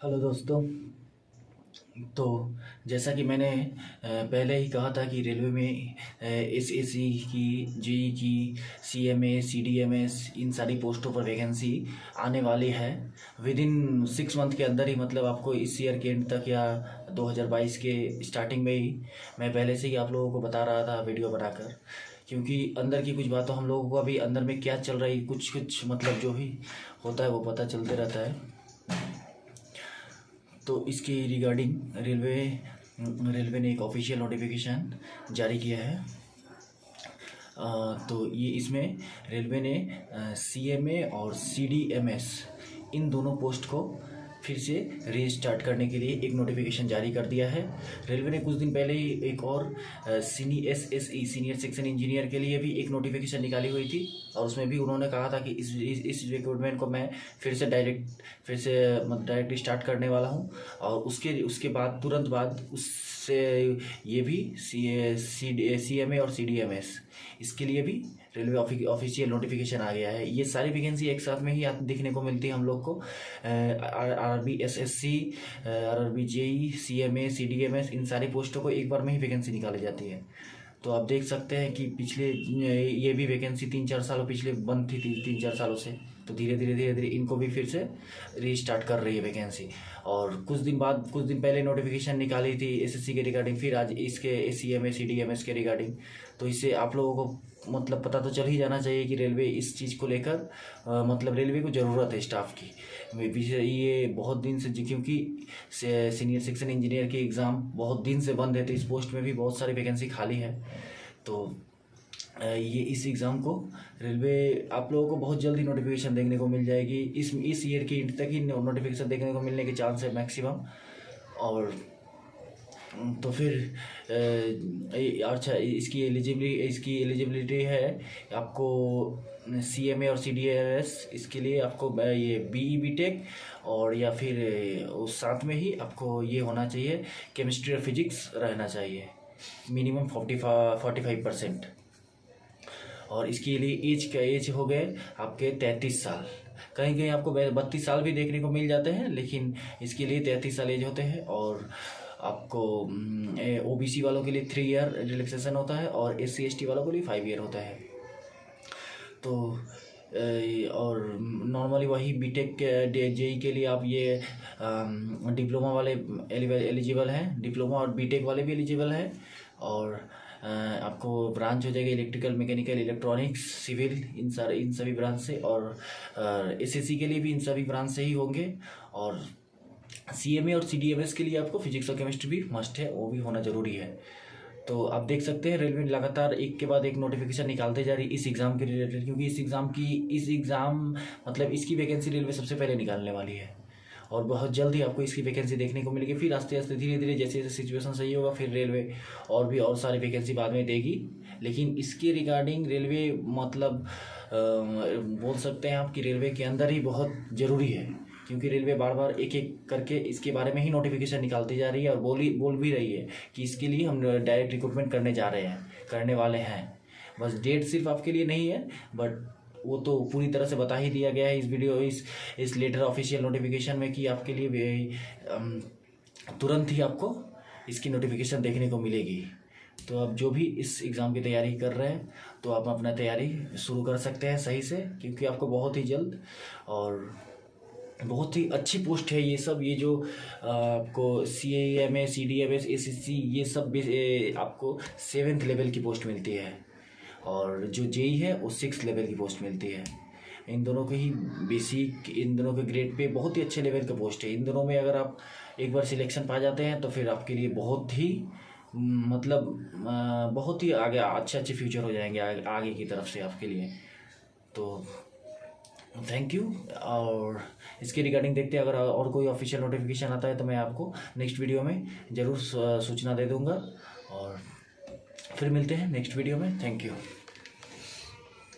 Hello दोस्तों। तो जैसा कि मैंने पहले ही कहा था कि रेलवे में एसएससी की, जेई की, सीएमए, सीडीएमएस इन सारी पोस्टों पर वैकेंसी आने वाली है। विद इन 6 मंथ के अंदर ही, मतलब आपको इस ईयर के एंड तक या 2022 के स्टार्टिंग में ही मैं पहले से ही आप लोगों को बता रहा था वीडियो बनाकर, क्योंकि अंदर की कुछ बातों हम लोगों को अभी अंदर में क्या चल रही कुछ कुछ मतलब जो ही होता है वो पता चलते रहता है। तो इसके रिगार्डिंग रेलवे ने एक ऑफिशियल नोटिफिकेशन जारी किया है। तो ये इसमें रेलवे ने सीएमए और सीडीएमएस इन दोनों पोस्ट को फिर से रीस्टार्ट करने के लिए एक नोटिफिकेशन जारी कर दिया है। रेलवे ने कुछ दिन पहले ही एक और एसएसई सीनियर सेक्शन इंजीनियर के लिए भी एक नोटिफिकेशन निकाली हुई थी, और उसमें भी उन्होंने कहा था कि इस रिक्रूटमेंट को मैं फिर से डायरेक्ट स्टार्ट करने वाला हूं। और उसके बाद तुरंत बाद उससे ये भी सीएमए और सीडीएमएस इसके लिए भी रेलवे ऑफिशियल नोटिफिकेशन आ गया है। ये सारी वैकेंसी एक साथ में ही दिखने को मिलती है हम लोग को। RRB SSC, RRB JE, CMA, CDMS इन सारी पोस्टों को एक बार में ही वैकेंसी निकाली जाती है। तो आप देख सकते हैं कि पिछले ये भी वैकेंसी 3-4 सालों पिछले बंद थी 3-4 सालों से। तो धीरे धीरे इनको भी फिर से रीस्टार्ट कर रही है वैकेंसी। और कुछ दिन पहले नोटिफिकेशन निकाली थी एसएससी के रिगार्डिंग, फिर आज इसके सीएमए सीडीएमएस के रिगार्डिंग। तो इससे आप लोगों को मतलब पता तो चल ही जाना चाहिए कि रेलवे इस चीज़ को लेकर मतलब रेलवे को ज़रूरत है स्टाफ की। ये बहुत दिन से, क्योंकि सीनियर सेक्शन इंजीनियर की एग्ज़ाम बहुत दिन से बंद है, तो इस पोस्ट में भी बहुत सारी वैकेंसी खाली है। तो ये इस एग्ज़ाम को रेलवे आप लोगों को बहुत जल्दी नोटिफिकेशन देखने को मिल जाएगी। इस ईयर की एंड तक ही नोटिफिकेशन देखने को मिलने के चांस है मैक्सिमम। और तो फिर अच्छा, इसकी एलिजिबिलिटी है आपको सीएमए और सीडीएमएस, इसके लिए आपको ये बीई बीटेक और या फिर उस साथ में ही आपको ये होना चाहिए केमिस्ट्री और फिजिक्स रहना चाहिए, मिनिमम 45%। और इसके लिए एज हो गए आपके 33 साल। कहीं कहीं आपको 32 साल भी देखने को मिल जाते हैं, लेकिन इसके लिए 33 साल एज होते हैं। और आपको ओबीसी वालों के लिए 3 ईयर रिलैक्सेशन होता है, और SC ST वालों के लिए 5 ईयर होता है। तो और नॉर्मली वही बीटेक जेई के लिए आप ये डिप्लोमा वाले एलिजिबल हैं, डिप्लोमा और बीटेक वाले भी एलिजिबल हैं। और आपको ब्रांच हो जाएगी इलेक्ट्रिकल, मैकेनिकल, इलेक्ट्रॉनिक्स, सिविल, इन सभी ब्रांच से। और एसएससी के लिए भी इन सभी ब्रांच से ही होंगे। और सीएमए और सीडीएमएस के लिए आपको फिजिक्स और केमिस्ट्री भी मस्ट है, वो भी होना ज़रूरी है। तो आप देख सकते हैं रेलवे लगातार एक के बाद एक नोटिफिकेशन निकालते जा रही है इस एग्ज़ाम के रिलेटेड, क्योंकि इस एग्ज़ाम मतलब इसकी वैकेंसी रेलवे सबसे पहले निकालने वाली है। और बहुत जल्द ही आपको इसकी वैकेंसी देखने को मिलेगी। फिर आस्ते आस्ते धीरे धीरे जैसे जैसे सिचुएशन सही होगा, फिर रेलवे और सारी वैकेंसी बाद में देगी। लेकिन इसके रिगार्डिंग रेलवे मतलब बोल सकते हैं आप कि रेलवे के अंदर ही बहुत ज़रूरी है, क्योंकि रेलवे बार बार एक एक करके इसके बारे में ही नोटिफिकेशन निकालती जा रही है और बोल भी रही है कि इसके लिए हम डायरेक्ट रिक्रूटमेंट करने वाले हैं। बस डेट सिर्फ आपके लिए नहीं है, बट वो तो पूरी तरह से बता ही दिया गया है इस लेटर ऑफिशियल नोटिफिकेशन में कि आपके लिए तुरंत ही आपको इसकी नोटिफिकेशन देखने को मिलेगी। तो आप जो भी इस एग्ज़ाम की तैयारी कर रहे हैं, तो आप अपना तैयारी शुरू कर सकते हैं सही से, क्योंकि आपको बहुत ही जल्द और बहुत ही अच्छी पोस्ट है ये सब। ये जो आपको सीएमए, सीडीएमएस, एसएससी ये सब आपको 7th लेवल की पोस्ट मिलती है, और जो जेई है वो 6th लेवल की पोस्ट मिलती है। इन दोनों के ही बेसिक, इन दोनों के ग्रेड पे बहुत ही अच्छे लेवल का पोस्ट है। इन दोनों में अगर आप एक बार सिलेक्शन पा जाते हैं तो फिर आपके लिए बहुत ही मतलब बहुत ही आगे अच्छे फ्यूचर हो जाएंगे आगे की तरफ से आपके लिए। तो थैंक यू। और इसके रिगार्डिंग देखते हैं, अगर और कोई ऑफिशियल नोटिफिकेशन आता है तो मैं आपको नेक्स्ट वीडियो में ज़रूर सूचना दे दूंगा। और फिर मिलते हैं नेक्स्ट वीडियो में। Thank you.